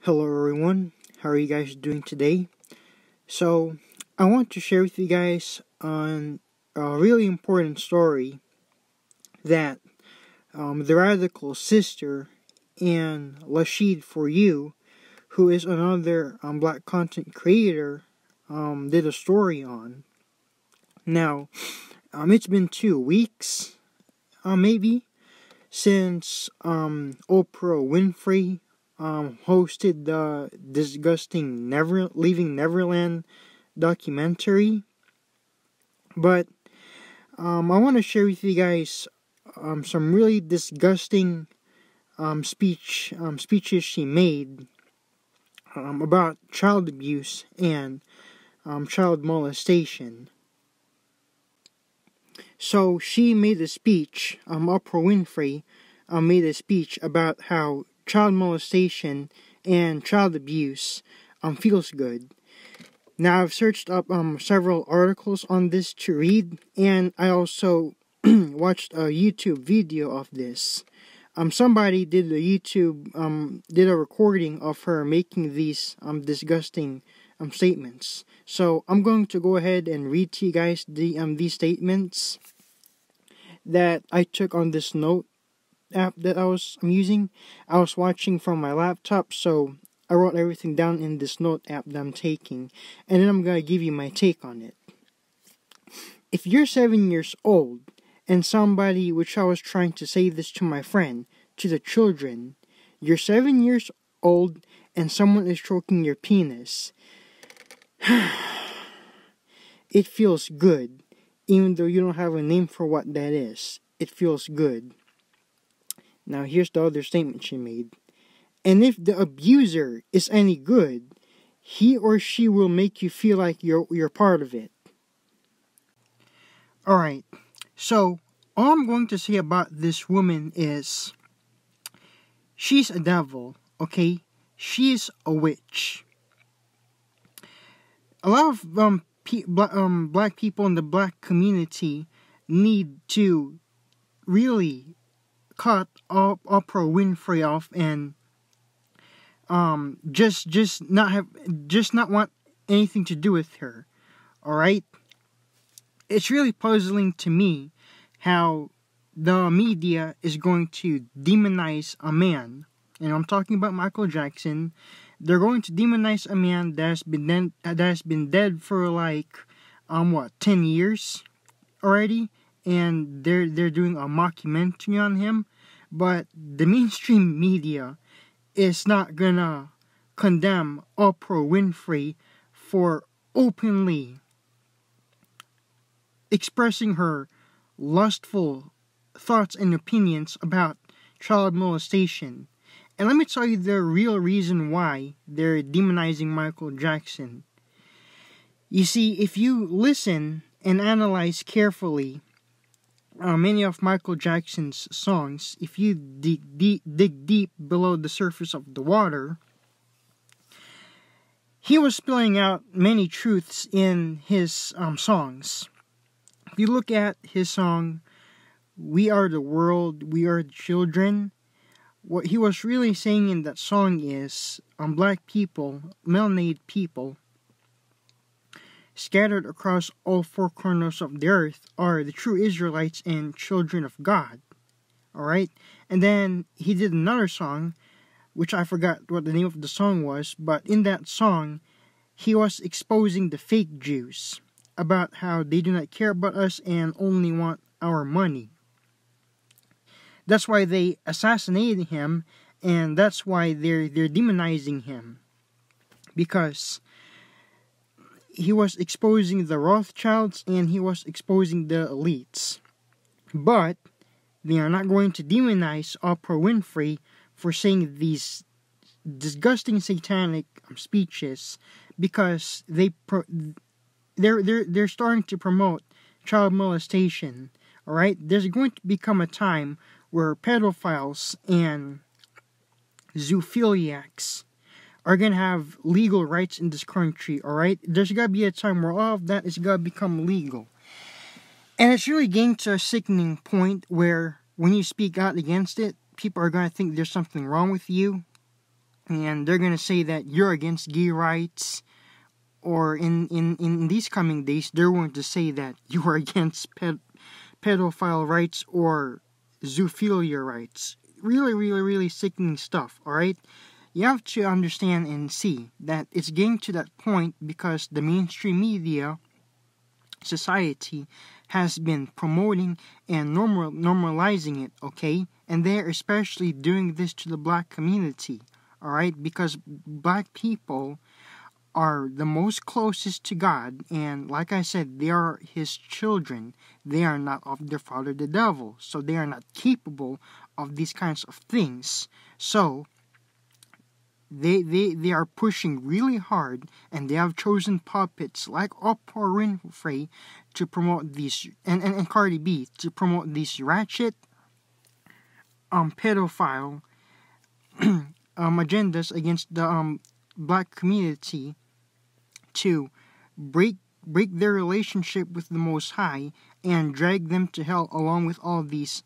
Hello everyone, how are you guys doing today? So, I want to share with you guys on a really important story that the radical sister and Lashid For You, who is another black content creator, did a story on. Now, it's been 2 weeks, maybe, since Oprah Winfrey hosted the disgusting Leaving Neverland documentary. But I want to share with you guys some really disgusting speeches she made about child abuse and child molestation. So she made a speech, Oprah Winfrey made a speech about how child molestation and child abuse feels good. Now, I've searched up several articles on this to read, and I also watched a YouTube video of this. Somebody did a recording of her making these disgusting statements. So I'm going to go ahead and read to you guys these statements that I took on this note app that I'm using. I was watching from my laptop, so I wrote everything down in this note app that I'm taking, and then I'm going to give you my take on it. If you're 7 years old, and somebody, which I was trying to say this to my friend, to the children, you're 7 years old, and someone is stroking your penis. It feels good, even though you don't have a name for what that is. It feels good. Now here's the other statement she made. And if the abuser is any good, he or she will make you feel like you're part of it. Alright, so all I'm going to say about this woman is she's a devil, okay? She's a witch. A lot of black people in the black community need to really cut Oprah Winfrey off and just not want anything to do with her. All right? It's really puzzling to me how the media is going to demonize a man. And I'm talking about Michael Jackson. They're going to demonize a man that has been dead for like 10 years already, and they're doing a mockumentary on him. But the mainstream media is not gonna condemn Oprah Winfrey for openly expressing her lustful thoughts and opinions about child molestation. And let me tell you the real reason why they're demonizing Michael Jackson. You see, if you listen and analyze carefully many of Michael Jackson's songs, if you dig deep below the surface of the water, he was spilling out many truths in his songs. If you look at his song, We Are the World, We Are the Children, what he was really saying in that song is, black people, melanated people, scattered across all four corners of the earth are the true Israelites and children of God. Alright? And then he did another song, which I forgot what the name of the song was, but in that song, he was exposing the fake Jews about how they do not care about us and only want our money. That's why they assassinated him, and that's why they're demonizing him. Because he was exposing the Rothschilds and he was exposing the elites. But they are not going to demonize Oprah Winfrey for saying these disgusting satanic speeches, because they're starting to promote child molestation. All right, there's going to become a time where pedophiles and zoophiliacs are going to have legal rights in this country, alright? There's got to be a time where all of that is going to become legal. And it's really getting to a sickening point where when you speak out against it, people are going to think there's something wrong with you. and they're gonna say that you're against gay rights, or in these coming days, they're going to say that you are against pedophile rights or zoophilia rights. Really, really, really sickening stuff, alright? You have to understand and see that it's getting to that point because the mainstream media society has been promoting and normalizing it, okay? And they're especially doing this to the black community, alright? Because black people are the most closest to God, and like I said, they are His children. They are not of their father the devil, so they are not capable of these kinds of things. So they are pushing really hard, and they have chosen puppets like Oprah Winfrey to promote these, and Cardi B to promote these ratchet pedophile agendas against the black community, to break their relationship with the Most High and drag them to hell along with all these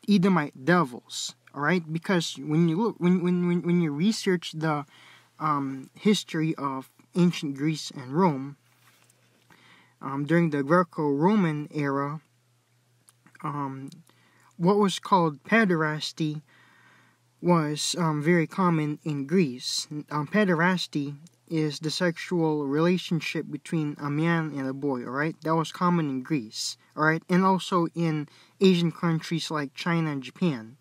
Edomite devils. All right, because when you look, when you research the history of ancient Greece and Rome, during the Greco-Roman era, what was called pederasty was very common in Greece. Pederasty is the sexual relationship between a man and a boy, alright? That was common in Greece, alright? And also in Asian countries like China and Japan.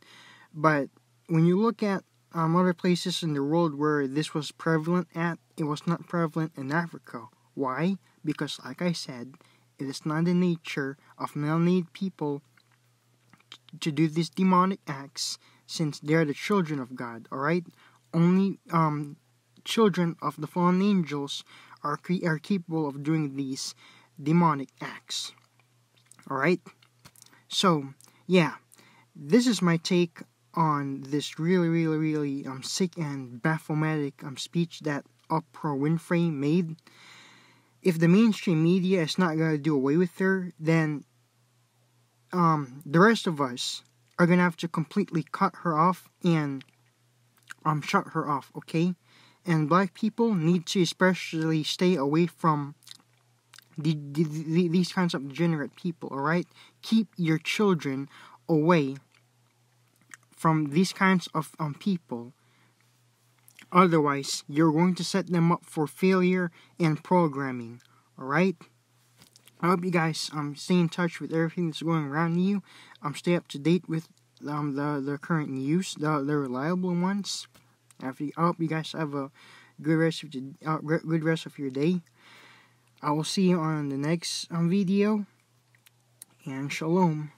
But when you look at other places in the world where this was prevalent at, it was not prevalent in Africa. Why? Because, like I said, it is not the nature of melanated people to do these demonic acts, since they are the children of God, alright? Only children of the fallen angels are capable of doing these demonic acts, alright? So, yeah, this is my take on this really sick and bafflematic speech that Oprah Winfrey made. If the mainstream media is not going to do away with her, then the rest of us are going to have to completely cut her off and shut her off, okay? And black people need to especially stay away from these kinds of degenerate people, alright? Keep your children away from these kinds of people. Otherwise, you're going to set them up for failure and programming, alright? I hope you guys stay in touch with everything that's going around you. Stay up to date with the current news, the reliable ones. I hope you guys have a good rest of your day. I will see you on the next video, and shalom.